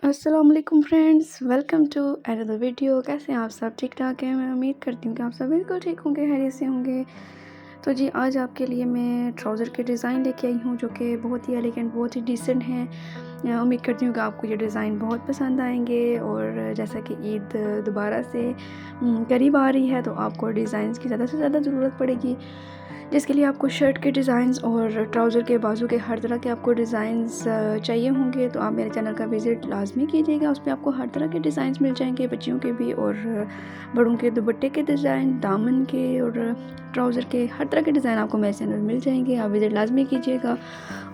अस्सलाम वालेकुम friends, welcome to another video. कैसे हैं आप सब? ठीक ठाक हैं। मैं उम्मीद करती हूँ कि आप सब बिल्कुल ठीक होंगे, खैरियत से होंगे। तो जी आज आपके लिए मैं ट्राउज़र के डिज़ाइन लेके आई हूँ जो कि बहुत ही एलिगेंट, बहुत ही डिसेंट हैं। उम्मीद करती हूँ कि आपको ये डिज़ाइन बहुत पसंद आएंगे। और जैसा कि ईद दोबारा से करीब आ रही है तो आपको डिज़ाइंस की ज़्यादा से ज़्यादा ज़रूरत पड़ेगी, जिसके लिए आपको शर्ट के डिज़ाइंस और ट्राउज़र के बाजू के हर तरह के आपको डिज़ाइंस चाहिए होंगे। तो आप मेरे चैनल का विज़िट लाजमी कीजिएगा, उस पर आपको हर तरह के डिज़ाइंस मिल जाएंगे, बच्चियों के भी और बड़ों के दुपट्टे के डिज़ाइन, दामन के और ट्राउज़र के हर तरह के डिज़ाइन आपको मेरे चैनल में मिल जाएंगे। आप विज़िट लाजमी कीजिएगा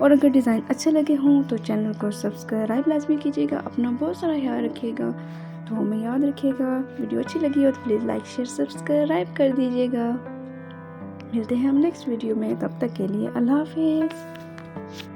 और अगर डिज़ाइन अच्छे लगे हों तो चैनल को सब्सक्राइब लाजमी कीजिएगा। अपना बहुत सारा ख्याल रखिएगा, तो हमें याद रखिएगा। वीडियो अच्छी लगी हो तो प्लीज़ लाइक शेयर सब्सक्राइब कर दीजिएगा। मिलते हैं हम नेक्स्ट वीडियो में, तब तक के लिए अल्लाह हाफिज़।